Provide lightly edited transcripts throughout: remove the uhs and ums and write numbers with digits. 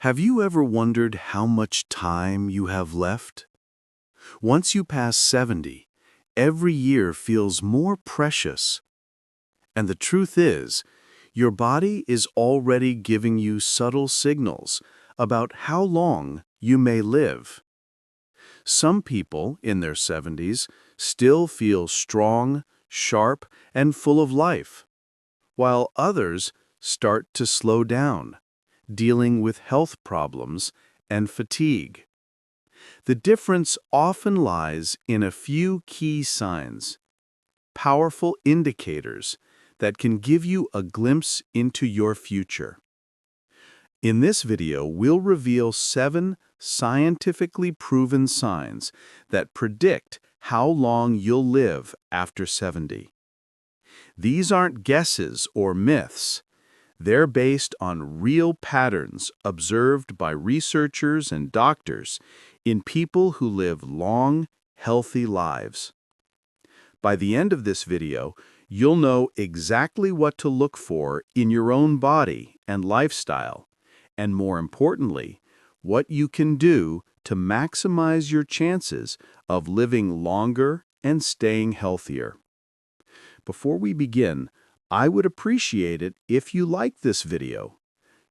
Have you ever wondered how much time you have left? Once you pass 70, every year feels more precious. And the truth is, your body is already giving you subtle signals about how long you may live. Some people in their 70s still feel strong, sharp, and full of life, while others start to slow down, dealing with health problems and fatigue. The difference often lies in a few key signs, powerful indicators that can give you a glimpse into your future. In this video, we'll reveal 7 scientifically proven signs that predict how long you'll live after 70. These aren't guesses or myths. They're based on real patterns observed by researchers and doctors in people who live long, healthy lives. By the end of this video, you'll know exactly what to look for in your own body and lifestyle, and more importantly, what you can do to maximize your chances of living longer and staying healthier. Before we begin, I would appreciate it if you like this video.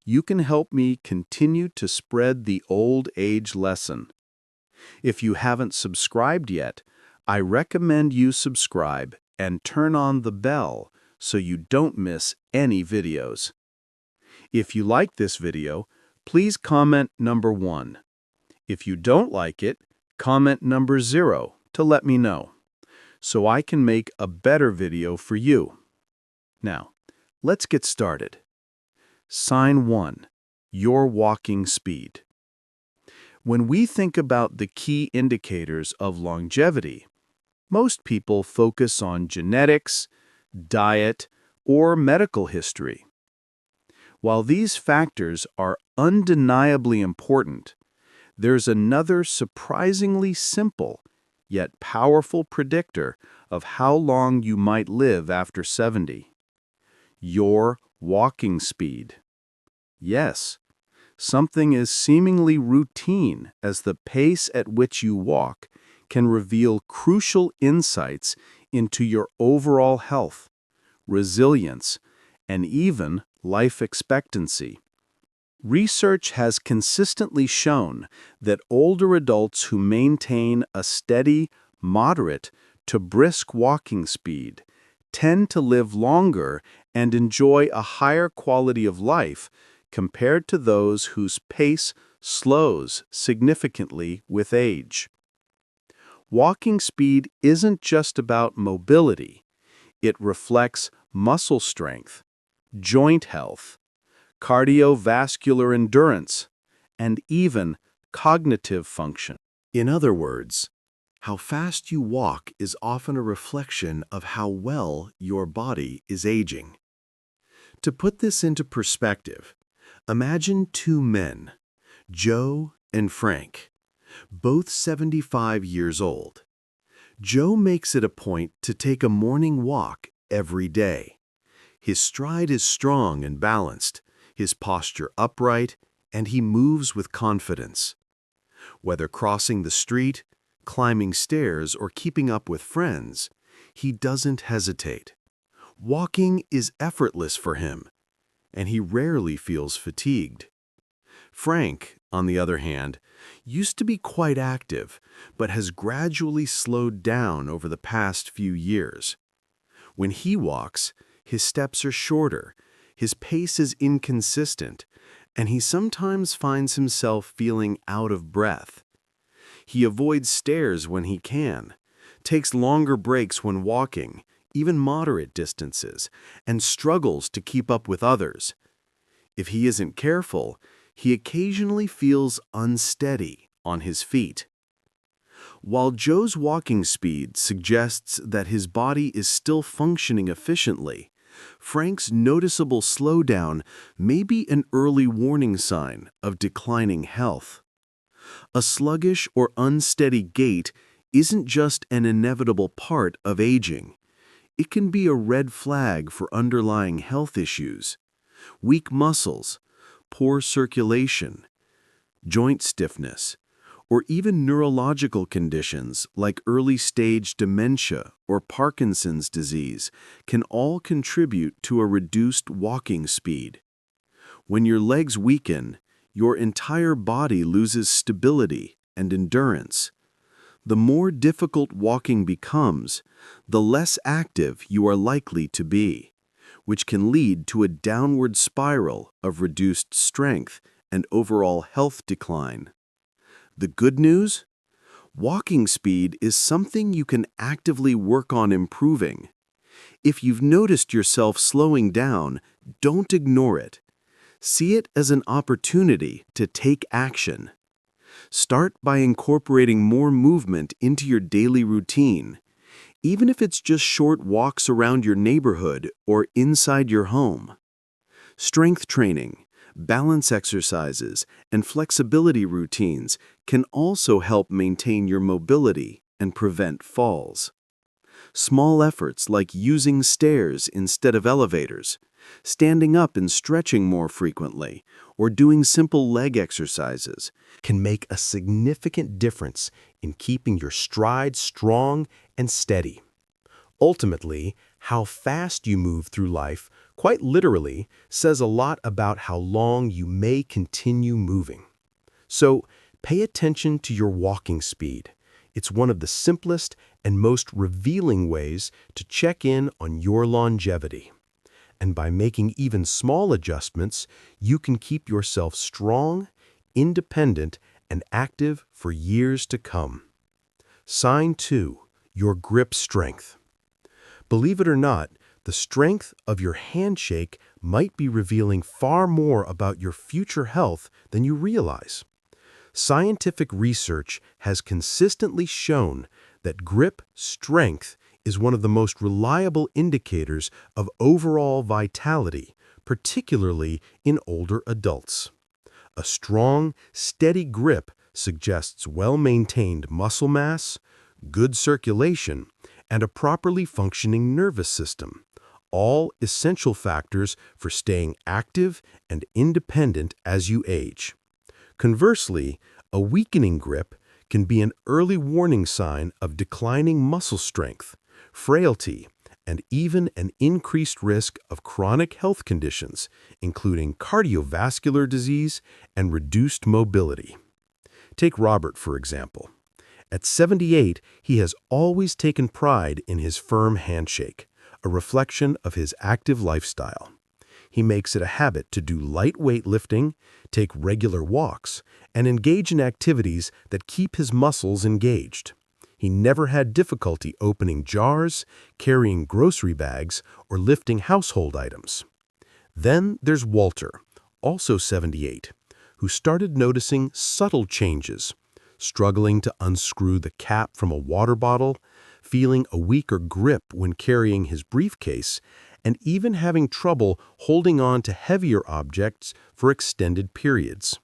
You can help me continue to spread the old age lesson. If you haven't subscribed yet, I recommend you subscribe and turn on the bell so you don't miss any videos. If you like this video, please comment number 1. If you don't like it, comment number 0 to let me know, so I can make a better video for you. Now, let's get started. Sign 1. Your walking speed. When we think about the key indicators of longevity, most people focus on genetics, diet, or medical history. While these factors are undeniably important, there's another surprisingly simple yet powerful predictor of how long you might live after 70. Your walking speed. Yes, something as seemingly routine as the pace at which you walk can reveal crucial insights into your overall health, resilience, and even life expectancy. Research has consistently shown that older adults who maintain a steady, moderate to brisk walking speed tend to live longer and enjoy a higher quality of life compared to those whose pace slows significantly with age. Walking speed isn't just about mobility. It reflects muscle strength, joint health, cardiovascular endurance, and even cognitive function. In other words, how fast you walk is often a reflection of how well your body is aging. To put this into perspective, imagine 2 men, Joe and Frank, both 75 years old. Joe makes it a point to take a morning walk every day. His stride is strong and balanced, his posture upright, and he moves with confidence. Whether crossing the street, climbing stairs, or keeping up with friends, he doesn't hesitate. Walking is effortless for him, and he rarely feels fatigued. Frank, on the other hand, used to be quite active, but has gradually slowed down over the past few years. When he walks, his steps are shorter, his pace is inconsistent, and he sometimes finds himself feeling out of breath. He avoids stairs when he can, takes longer breaks when walking, even moderate distances, and struggles to keep up with others. If he isn't careful, he occasionally feels unsteady on his feet. While Joe's walking speed suggests that his body is still functioning efficiently, Frank's noticeable slowdown may be an early warning sign of declining health. A sluggish or unsteady gait isn't just an inevitable part of aging. It can be a red flag for underlying health issues. Weak muscles, poor circulation, joint stiffness, or even neurological conditions like early-stage dementia or Parkinson's disease can all contribute to a reduced walking speed. When your legs weaken, your entire body loses stability and endurance. The more difficult walking becomes, the less active you are likely to be, which can lead to a downward spiral of reduced strength and overall health decline. The good news? Walking speed is something you can actively work on improving. If you've noticed yourself slowing down, don't ignore it. See it as an opportunity to take action. Start by incorporating more movement into your daily routine, even if it's just short walks around your neighborhood or inside your home. Strength training, balance exercises, and flexibility routines can also help maintain your mobility and prevent falls. Small efforts like using stairs instead of elevators, standing up and stretching more frequently, or doing simple leg exercises can make a significant difference in keeping your stride strong and steady. Ultimately, how fast you move through life, quite literally, says a lot about how long you may continue moving. So, pay attention to your walking speed. It's one of the simplest and most revealing ways to check in on your longevity. And by making even small adjustments, you can keep yourself strong, independent, and active for years to come. Sign 2. Your grip strength. Believe it or not, the strength of your handshake might be revealing far more about your future health than you realize. Scientific research has consistently shown that grip strength is one of the most reliable indicators of overall vitality, particularly in older adults. A strong, steady grip suggests well-maintained muscle mass, good circulation, and a properly functioning nervous system, all essential factors for staying active and independent as you age. Conversely, a weakening grip can be an early warning sign of declining muscle strength, frailty, and even an increased risk of chronic health conditions, including cardiovascular disease and reduced mobility. Take Robert, for example. At 78, he has always taken pride in his firm handshake, a reflection of his active lifestyle. He makes it a habit to do lightweight lifting, take regular walks, and engage in activities that keep his muscles engaged. He never had difficulty opening jars, carrying grocery bags, or lifting household items. Then there's Walter, also 78, who started noticing subtle changes, struggling to unscrew the cap from a water bottle, feeling a weaker grip when carrying his briefcase, and even having trouble holding on to heavier objects for extended periods.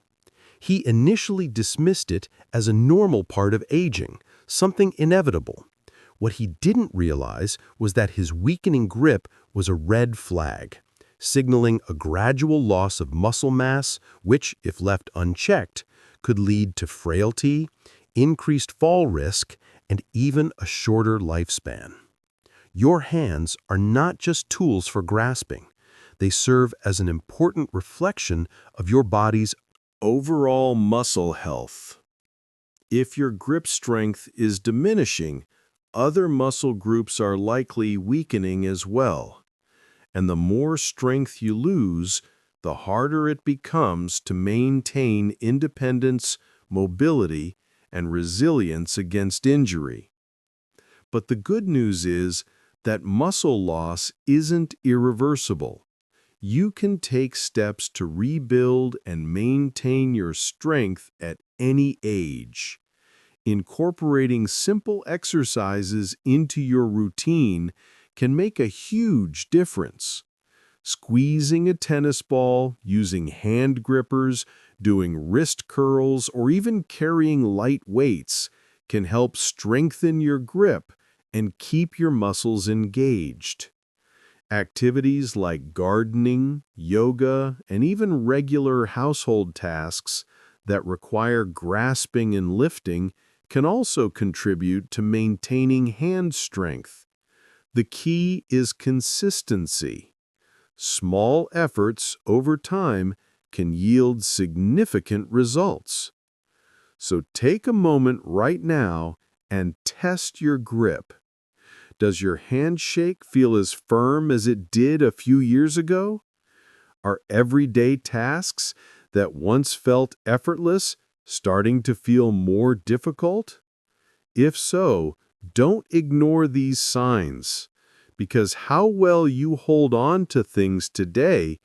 He initially dismissed it as a normal part of aging, something inevitable. What he didn't realize was that his weakening grip was a red flag, signaling a gradual loss of muscle mass, which, if left unchecked, could lead to frailty, increased fall risk, and even a shorter lifespan. Your hands are not just tools for grasping. They serve as an important reflection of your body's overall muscle health. If your grip strength is diminishing, other muscle groups are likely weakening as well. And the more strength you lose, the harder it becomes to maintain independence, mobility, and resilience against injury. But the good news is that muscle loss isn't irreversible. You can take steps to rebuild and maintain your strength at any age. Incorporating simple exercises into your routine can make a huge difference. Squeezing a tennis ball, using hand grippers, doing wrist curls, or even carrying light weights can help strengthen your grip and keep your muscles engaged. Activities like gardening, yoga, and even regular household tasks that require grasping and lifting can also contribute to maintaining hand strength. The key is consistency. Small efforts over time can yield significant results. So take a moment right now and test your grip. Does your handshake feel as firm as it did a few years ago? Are everyday tasks that once felt effortless starting to feel more difficult? If so, don't ignore these signs, because how well you hold on to things today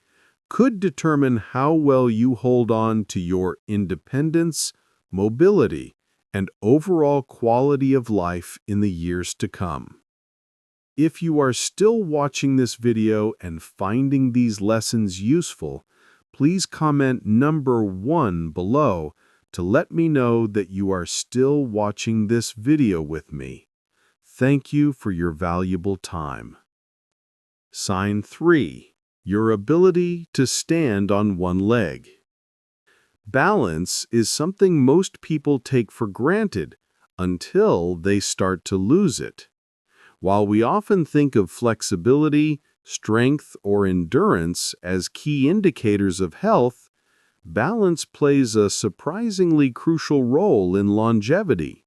could determine how well you hold on to your independence, mobility, and overall quality of life in the years to come. If you are still watching this video and finding these lessons useful, please comment number 1 below to let me know that you are still watching this video with me. Thank you for your valuable time. Sign 3. Your ability to stand on one leg. Balance is something most people take for granted until they start to lose it. While we often think of flexibility, strength, or endurance as key indicators of health, balance plays a surprisingly crucial role in longevity.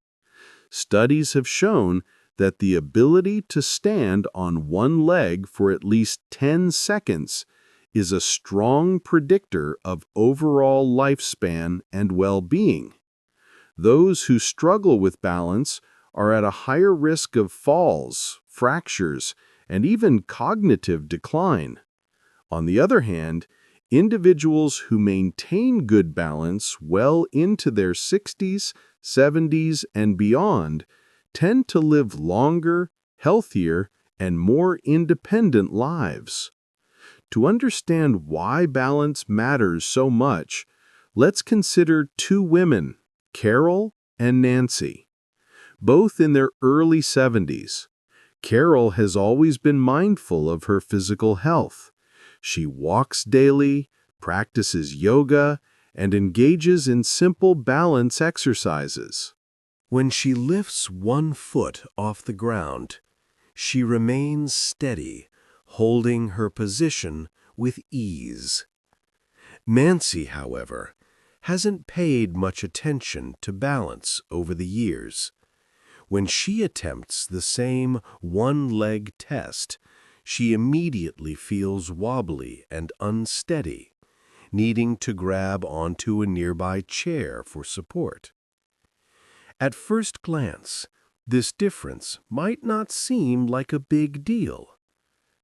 Studies have shown that the ability to stand on one leg for at least 10 seconds is a strong predictor of overall lifespan and well-being. Those who struggle with balance are at a higher risk of falls, fractures, and even cognitive decline. On the other hand, individuals who maintain good balance well into their 60s, 70s, and beyond tend to live longer, healthier, and more independent lives. To understand why balance matters so much, let's consider 2 women, Carol and Nancy. Both in their early 70s. Carol has always been mindful of her physical health. She walks daily, practices yoga, and engages in simple balance exercises. When she lifts one foot off the ground, she remains steady, holding her position with ease. Nancy, however, hasn't paid much attention to balance over the years. When she attempts the same one-leg test, she immediately feels wobbly and unsteady, needing to grab onto a nearby chair for support. At first glance, this difference might not seem like a big deal.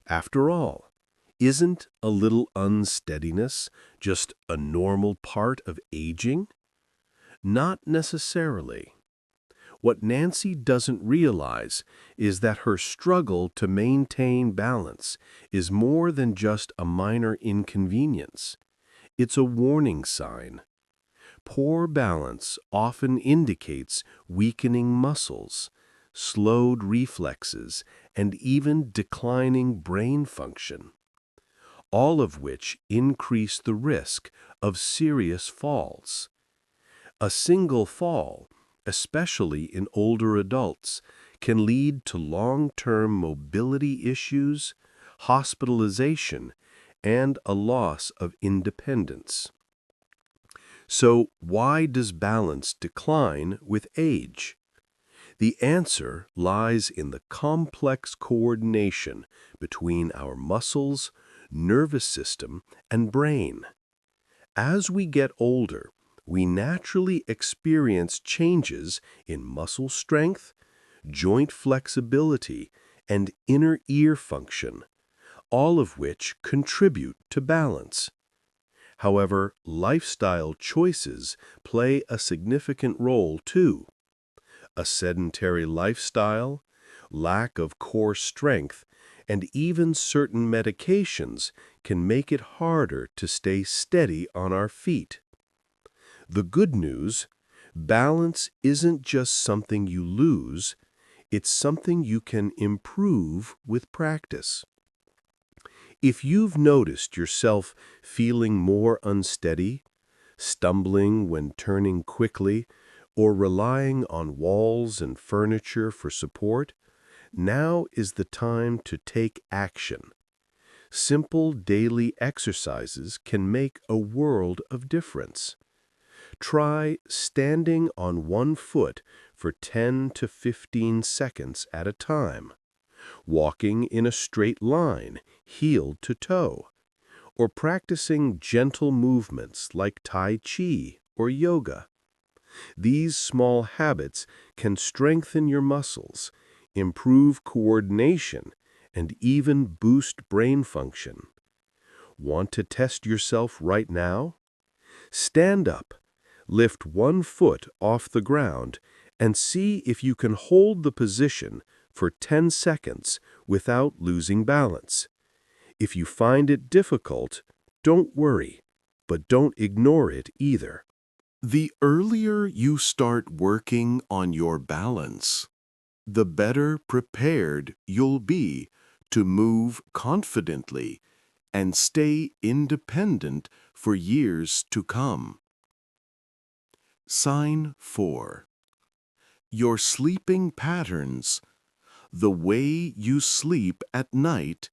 After all, isn't a little unsteadiness just a normal part of aging? Not necessarily. What Nancy doesn't realize is that her struggle to maintain balance is more than just a minor inconvenience. It's a warning sign. Poor balance often indicates weakening muscles, slowed reflexes, and even declining brain function, all of which increase the risk of serious falls. A single fall, especially in older adults, can lead to long-term mobility issues, hospitalization, and a loss of independence. So why does balance decline with age? The answer lies in the complex coordination between our muscles, nervous system, and brain. As we get older, we naturally experience changes in muscle strength, joint flexibility, and inner ear function, all of which contribute to balance. However, lifestyle choices play a significant role too. A sedentary lifestyle, lack of core strength, and even certain medications can make it harder to stay steady on our feet. The good news, balance isn't just something you lose, it's something you can improve with practice. If you've noticed yourself feeling more unsteady, stumbling when turning quickly, or relying on walls and furniture for support, now is the time to take action. Simple daily exercises can make a world of difference. Try standing on one foot for 10 to 15 seconds at a time, walking in a straight line, heel to toe, or practicing gentle movements like Tai Chi or yoga. These small habits can strengthen your muscles, improve coordination, and even boost brain function. Want to test yourself right now? Stand up, lift one foot off the ground, and see if you can hold the position for 10 seconds without losing balance. If you find it difficult, don't worry, but don't ignore it either. The earlier you start working on your balance, the better prepared you'll be to move confidently and stay independent for years to come. Sign 4. Your sleeping patterns. The way you sleep at night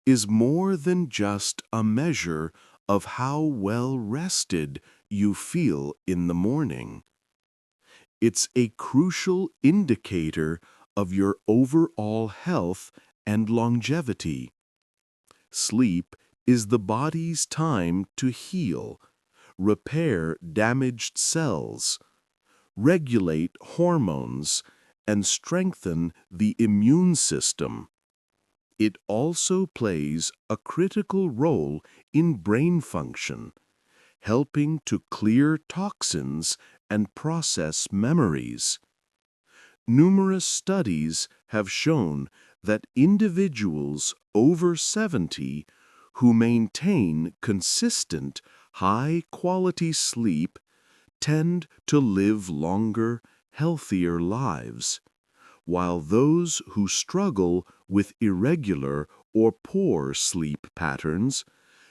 is more than just a measure of how well rested you feel in the morning. It's a crucial indicator of your overall health and longevity. Sleep is the body's time to heal, repair damaged cells, regulate hormones, and strengthen the immune system. It also plays a critical role in brain function, helping to clear toxins and process memories. Numerous studies have shown that individuals over 70 who maintain consistent, high-quality sleep tend to live longer, healthier lives, while those who struggle with irregular or poor sleep patterns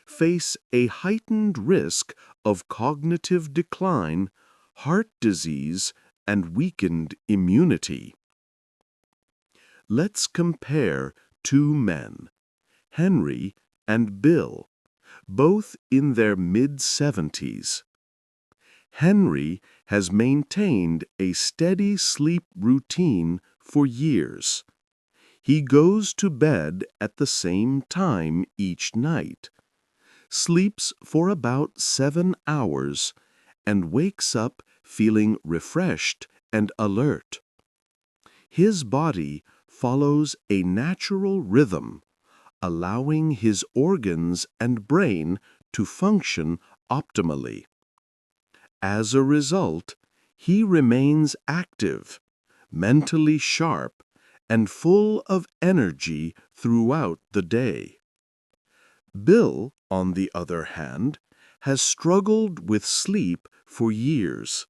face a heightened risk of cognitive decline, heart disease, and weakened immunity. Let's compare two men, Henry and Bill, both in their mid-70s. Henry has maintained a steady sleep routine for years. He goes to bed at the same time each night, sleeps for about 7 hours, and wakes up feeling refreshed and alert. His body follows a natural rhythm, allowing his organs and brain to function optimally. As a result, he remains active, mentally sharp, and full of energy throughout the day. Bill, on the other hand, has struggled with sleep for years.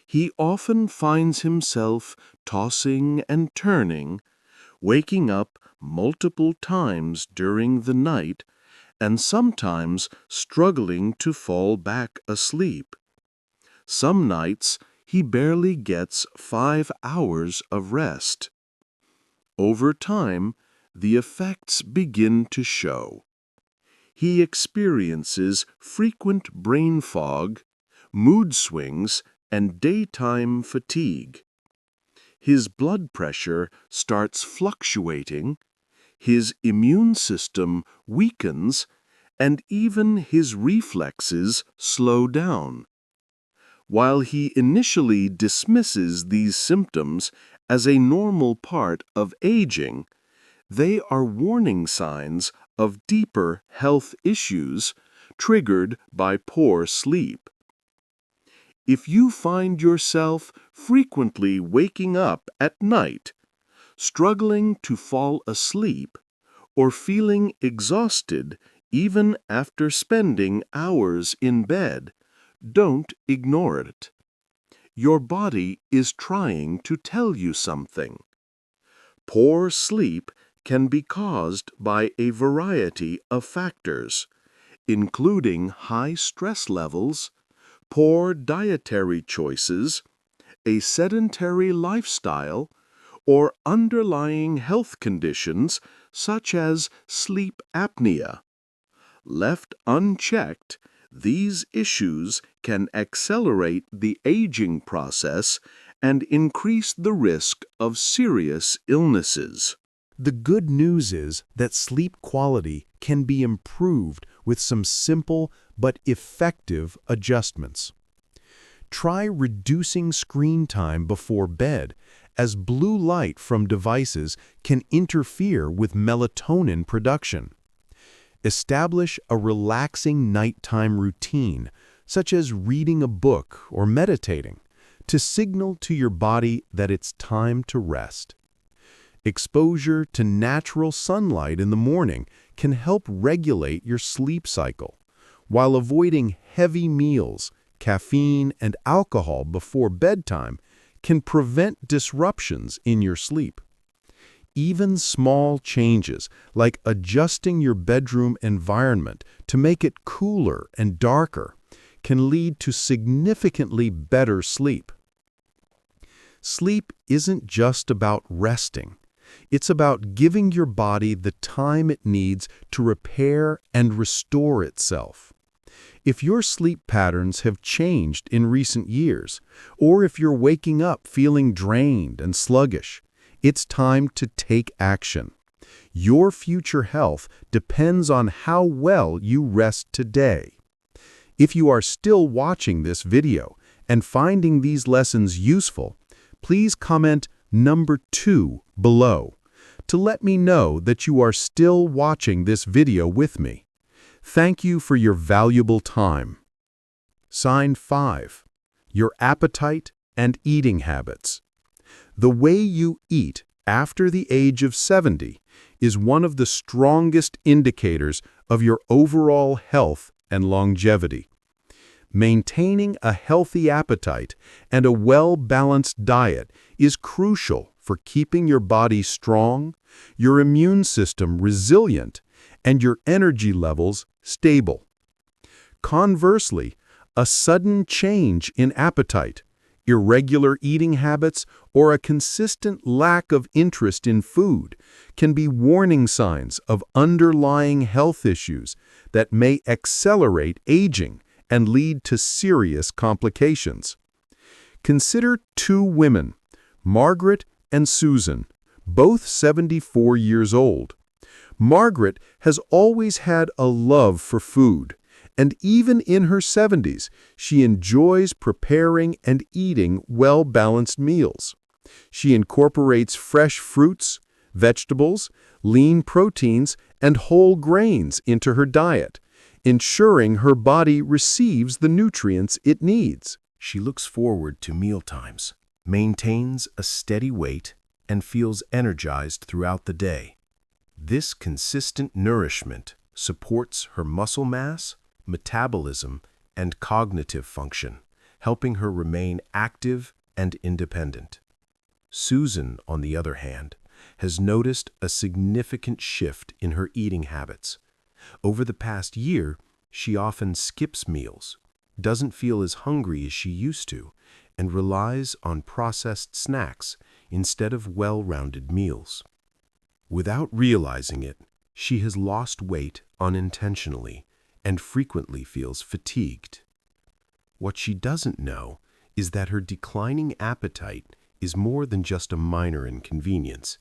He often finds himself tossing and turning, waking up multiple times during the night, and sometimes struggling to fall back asleep. Some nights he barely gets 5 hours of rest. Over time, the effects begin to show. He experiences frequent brain fog, mood swings, and daytime fatigue. His blood pressure starts fluctuating, his immune system weakens, and even his reflexes slow down. While he initially dismisses these symptoms as a normal part of aging, they are warning signs of deeper health issues triggered by poor sleep. If you find yourself frequently waking up at night, struggling to fall asleep, or feeling exhausted even after spending hours in bed, don't ignore it. Your body is trying to tell you something. Poor sleep can be caused by a variety of factors, including high stress levels, poor dietary choices, a sedentary lifestyle, or underlying health conditions such as sleep apnea. Left unchecked, these issues can accelerate the aging process and increase the risk of serious illnesses. The good news is that sleep quality can be improved with some simple but effective adjustments. Try reducing screen time before bed, as blue light from devices can interfere with melatonin production. Establish a relaxing nighttime routine, such as reading a book or meditating, to signal to your body that it's time to rest. Exposure to natural sunlight in the morning can help regulate your sleep cycle, while avoiding heavy meals, caffeine, and alcohol before bedtime can prevent disruptions in your sleep. Even small changes, like adjusting your bedroom environment to make it cooler and darker, can lead to significantly better sleep. Sleep isn't just about resting. It's about giving your body the time it needs to repair and restore itself. If your sleep patterns have changed in recent years, or if you're waking up feeling drained and sluggish, it's time to take action. Your future health depends on how well you rest today. If you are still watching this video and finding these lessons useful, please comment number 2 below to let me know that you are still watching this video with me. Thank you for your valuable time. Sign 5. Your appetite and eating habits. The way you eat after the age of 70 is one of the strongest indicators of your overall health and longevity. Maintaining a healthy appetite and a well-balanced diet is crucial for keeping your body strong, your immune system resilient, and your energy levels stable. Conversely, a sudden change in appetite, irregular eating habits, or a consistent lack of interest in food can be warning signs of underlying health issues that may accelerate aging and lead to serious complications. Consider 2 women, Margaret and Susan, both 74 years old. Margaret has always had a love for food, and even in her 70s, she enjoys preparing and eating well-balanced meals. She incorporates fresh fruits, vegetables, lean proteins, and whole grains into her diet, ensuring her body receives the nutrients it needs. She looks forward to mealtimes, maintains a steady weight, and feels energized throughout the day. This consistent nourishment supports her muscle mass, metabolism, and cognitive function, helping her remain active and independent. Susan, on the other hand, has noticed a significant shift in her eating habits. Over the past year, she often skips meals, doesn't feel as hungry as she used to, and relies on processed snacks instead of well-rounded meals. Without realizing it, she has lost weight unintentionally and frequently feels fatigued. What she doesn't know is that her declining appetite is more than just a minor inconvenience.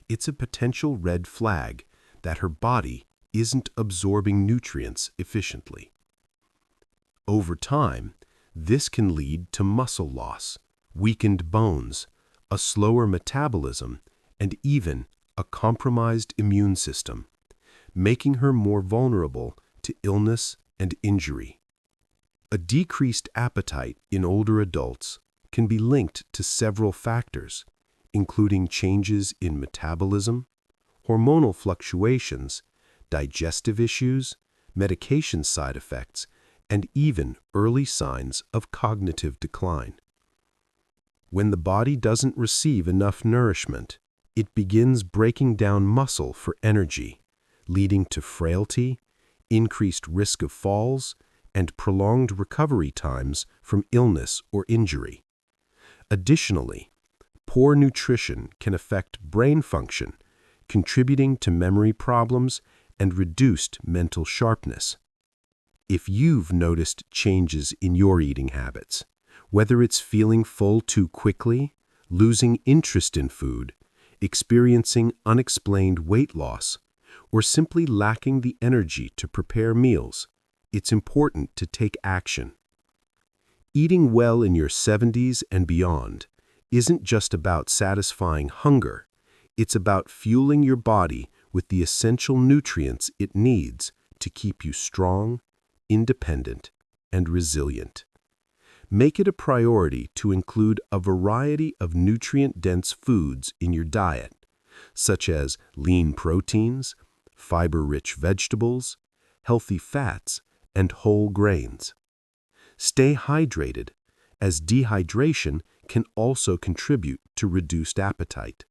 It's a potential red flag that her body isn't absorbing nutrients efficiently. Over time, this can lead to muscle loss, weakened bones, a slower metabolism, and even a compromised immune system, making her more vulnerable to illness and injury. A decreased appetite in older adults can be linked to several factors, including changes in metabolism, hormonal fluctuations, digestive issues, medication side effects, and even early signs of cognitive decline. When the body doesn't receive enough nourishment, it begins breaking down muscle for energy, leading to frailty, increased risk of falls, and prolonged recovery times from illness or injury. Additionally, poor nutrition can affect brain function, contributing to memory problems and reduced mental sharpness. If you've noticed changes in your eating habits, whether it's feeling full too quickly, losing interest in food, experiencing unexplained weight loss, or simply lacking the energy to prepare meals, it's important to take action. Eating well in your 70s and beyond isn't just about satisfying hunger, it's about fueling your body with the essential nutrients it needs to keep you strong, independent, and resilient. Make it a priority to include a variety of nutrient-dense foods in your diet, such as lean proteins, fiber-rich vegetables, healthy fats, and whole grains. Stay hydrated, as dehydration can also contribute to reduced appetite.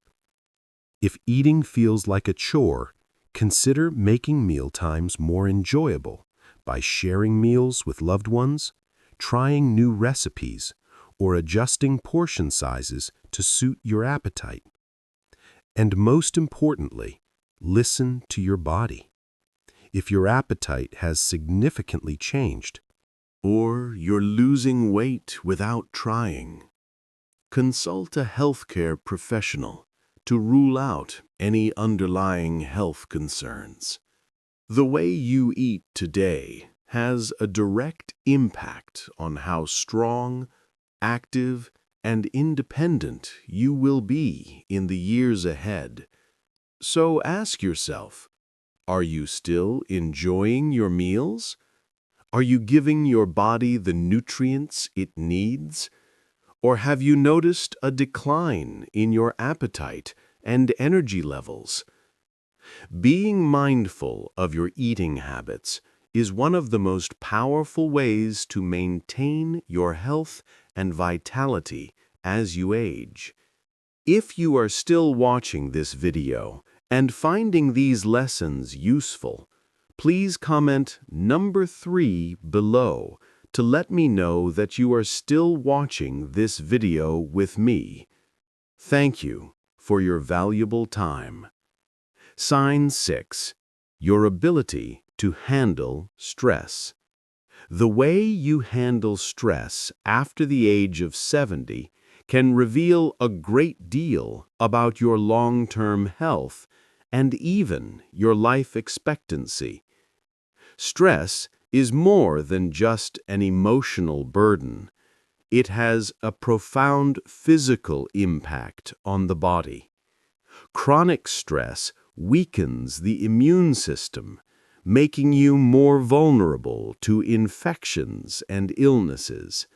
If eating feels like a chore, consider making mealtimes more enjoyable by sharing meals with loved ones, trying new recipes, or adjusting portion sizes to suit your appetite. And most importantly, listen to your body. If your appetite has significantly changed, Or you're losing weight without trying, consult a healthcare professional to rule out any underlying health concerns. The way you eat today has a direct impact on how strong, active, and independent you will be in the years ahead. So ask yourself, are you still enjoying your meals? Are you giving your body the nutrients it needs? Or have you noticed a decline in your appetite and energy levels? Being mindful of your eating habits is one of the most powerful ways to maintain your health and vitality as you age. If you are still watching this video and finding these lessons useful, please comment number 3 below to let me know that you are still watching this video with me. Thank you for your valuable time. Sign 6. Your ability to handle stress. The way you handle stress after the age of 70 can reveal a great deal about your long-term health and even your life expectancy. Stress is more than just an emotional burden. It has a profound physical impact on the body. Chronic stress weakens the immune system, making you more vulnerable to infections and illnesses.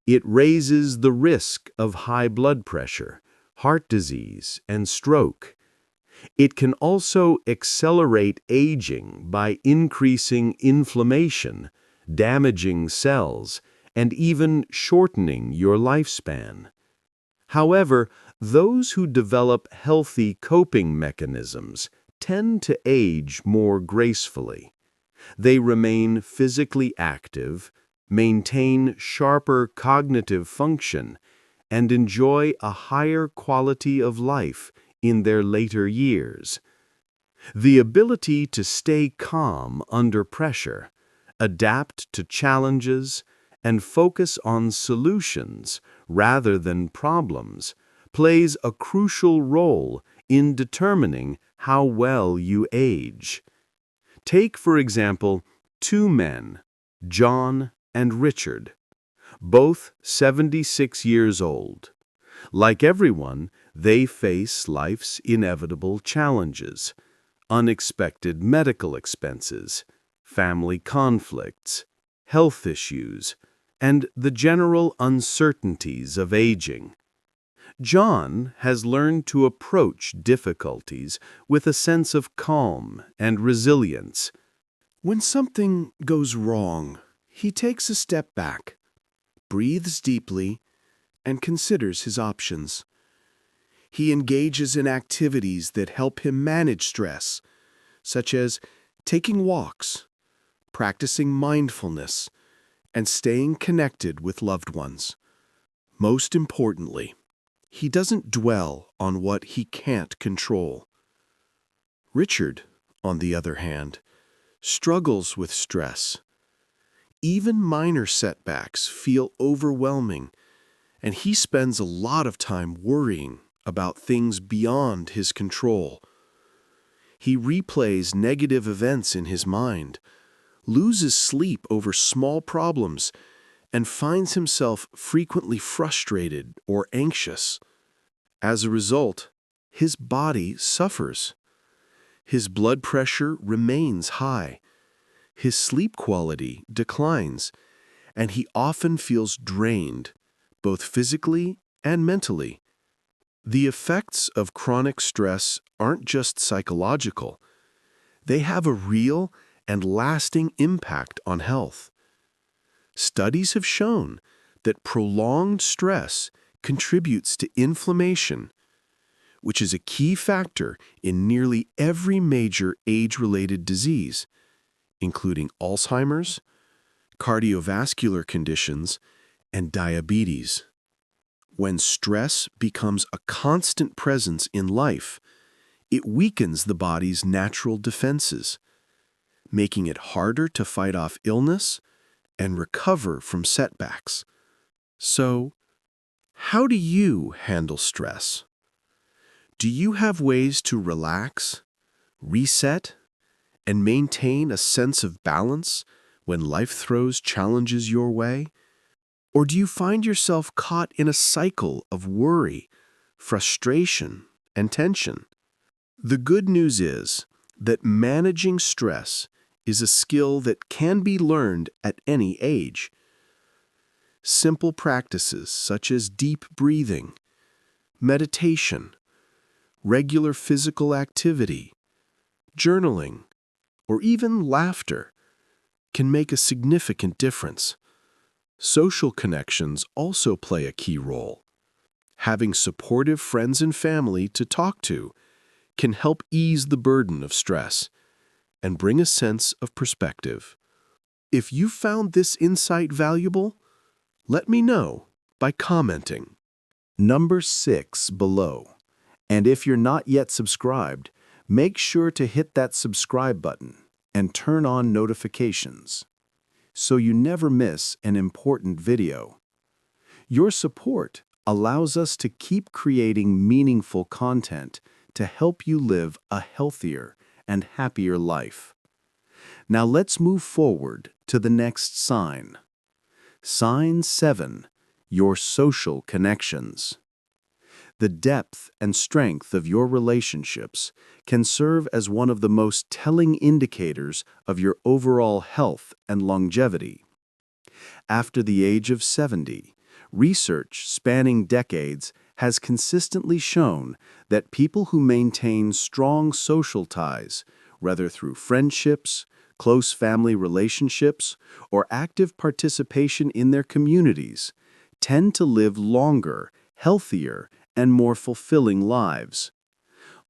It raises the risk of high blood pressure, heart disease, and stroke. It can also accelerate aging by increasing inflammation, damaging cells, and even shortening your lifespan. However, those who develop healthy coping mechanisms tend to age more gracefully. They remain physically active, maintain sharper cognitive function, and enjoy a higher quality of life in their later years. The ability to stay calm under pressure, adapt to challenges, and focus on solutions rather than problems plays a crucial role in determining how well you age. Take, for example, 2 men, John and Richard, both 76 years old. Like everyone, they face life's inevitable challenges, unexpected medical expenses, family conflicts, health issues, and the general uncertainties of aging. John has learned to approach difficulties with a sense of calm and resilience. When something goes wrong, he takes a step back, breathes deeply, and considers his options. He engages in activities that help him manage stress, such as taking walks, practicing mindfulness, and staying connected with loved ones. Most importantly, he doesn't dwell on what he can't control. Richard, on the other hand, struggles with stress. Even minor setbacks feel overwhelming, and he spends a lot of time worrying about things beyond his control. He replays negative events in his mind, loses sleep over small problems, and finds himself frequently frustrated or anxious. As a result, his body suffers. His blood pressure remains high. His sleep quality declines, and he often feels drained, both physically and mentally. The effects of chronic stress aren't just psychological. They have a real and lasting impact on health. Studies have shown that prolonged stress contributes to inflammation, which is a key factor in nearly every major age-related disease, including Alzheimer's, cardiovascular conditions, and diabetes. When stress becomes a constant presence in life, it weakens the body's natural defenses, making it harder to fight off illness and recover from setbacks. So, how do you handle stress? Do you have ways to relax, reset, and maintain a sense of balance when life throws challenges your way? Or do you find yourself caught in a cycle of worry, frustration, and tension? The good news is that managing stress is a skill that can be learned at any age. Simple practices such as deep breathing, meditation, regular physical activity, journaling, or even laughter can make a significant difference. Social connections also play a key role. Having supportive friends and family to talk to can help ease the burden of stress and bring a sense of perspective. If you found this insight valuable, let me know by commenting. Number 6 below. And if you're not yet subscribed, make sure to hit that subscribe button and turn on notifications so you never miss an important video. Your support allows us to keep creating meaningful content to help you live a healthier and happier life. Now let's move forward to the next sign. Sign 7, your social connections. The depth and strength of your relationships can serve as one of the most telling indicators of your overall health and longevity. After the age of 70, research spanning decades has consistently shown that people who maintain strong social ties, whether through friendships, close family relationships, or active participation in their communities, tend to live longer, healthier, and more fulfilling lives.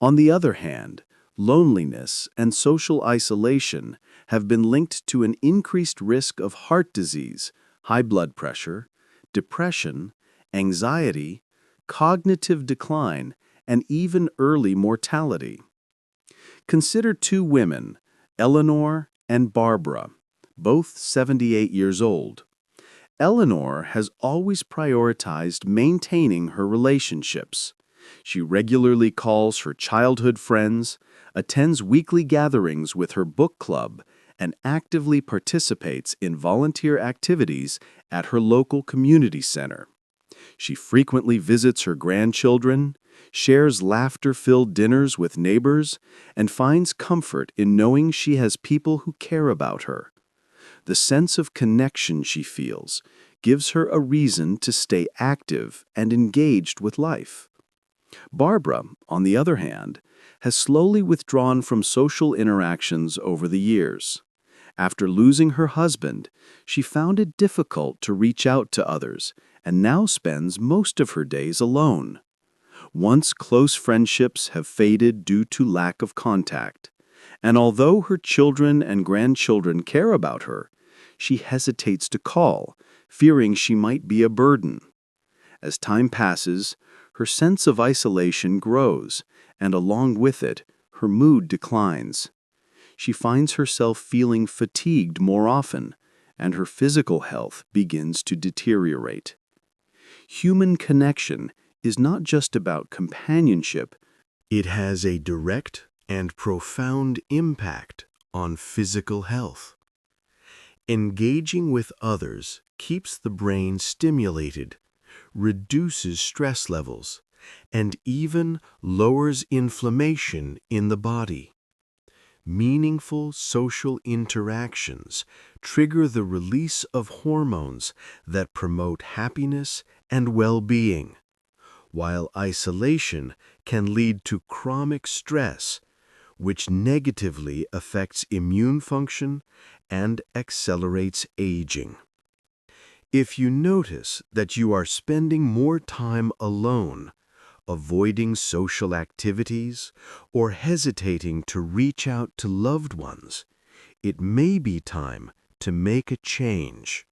On the other hand, loneliness and social isolation have been linked to an increased risk of heart disease, high blood pressure, depression, anxiety, cognitive decline, and even early mortality. Consider two women, Eleanor and Barbara, both 78 years old. Eleanor has always prioritized maintaining her relationships. She regularly calls her childhood friends, attends weekly gatherings with her book club, and actively participates in volunteer activities at her local community center. She frequently visits her grandchildren, shares laughter-filled dinners with neighbors, and finds comfort in knowing she has people who care about her. The sense of connection she feels gives her a reason to stay active and engaged with life. Barbara, on the other hand, has slowly withdrawn from social interactions over the years. After losing her husband, she found it difficult to reach out to others and now spends most of her days alone. Once close friendships have faded due to lack of contact, and although her children and grandchildren care about her, she hesitates to call, fearing she might be a burden. As time passes, her sense of isolation grows, and along with it, her mood declines. She finds herself feeling fatigued more often, and her physical health begins to deteriorate. Human connection is not just about companionship, it has a direct and profound impact on physical health. Engaging with others keeps the brain stimulated, reduces stress levels, and even lowers inflammation in the body. Meaningful social interactions trigger the release of hormones that promote happiness and well-being, while isolation can lead to chronic stress, which negatively affects immune function and accelerates aging. If you notice that you are spending more time alone, avoiding social activities, or hesitating to reach out to loved ones, it may be time to make a change.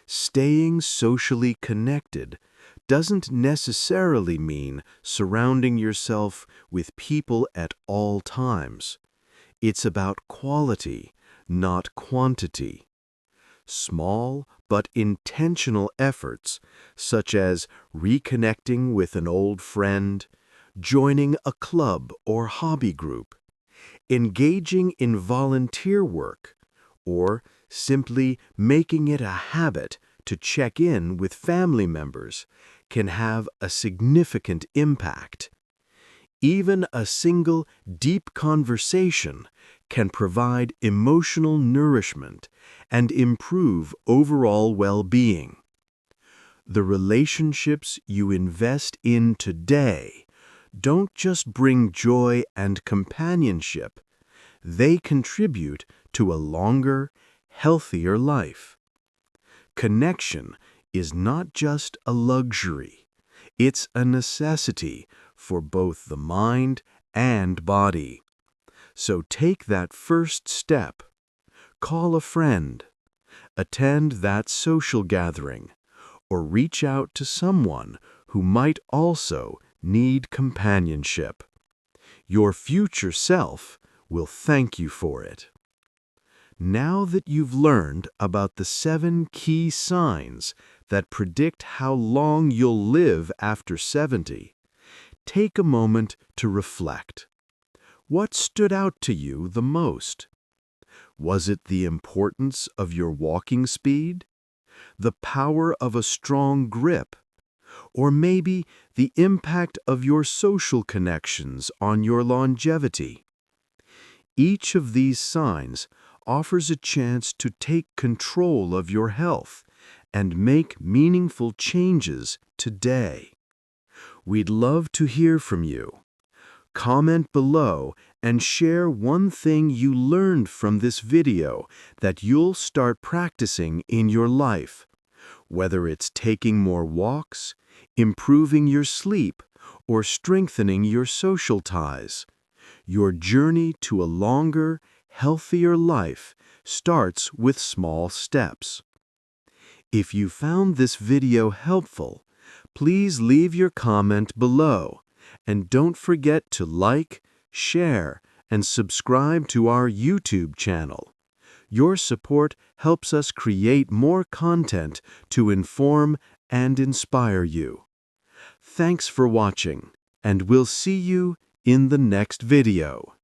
Staying socially connected doesn't necessarily mean surrounding yourself with people at all times. It's about quality, not quantity. Small but intentional efforts, such as reconnecting with an old friend, joining a club or hobby group, engaging in volunteer work, or simply making it a habit to check in with family members, can have a significant impact. Even a single deep conversation can provide emotional nourishment and improve overall well-being. The relationships you invest in today don't just bring joy and companionship, they contribute to a longer, healthier life. Connection is not just a luxury, it's a necessity for both the mind and body. So take that first step. Call a friend, attend that social gathering, or reach out to someone who might also need companionship. Your future self will thank you for it. Now that you've learned about the 7 key signs that predict how long you'll live after 70, take a moment to reflect. What stood out to you the most? Was it the importance of your walking speed? The power of a strong grip? Or maybe the impact of your social connections on your longevity? Each of these signs offers a chance to take control of your health and make meaningful changes today. We'd love to hear from you. Comment below and share one thing you learned from this video that you'll start practicing in your life, whether it's taking more walks, improving your sleep, or strengthening your social ties. Your journey to a longer, healthier life starts with small steps. If you found this video helpful, please leave your comment below, and don't forget to like, share, and subscribe to our YouTube channel. Your support helps us create more content to inform and inspire you. Thanks for watching, and we'll see you in the next video.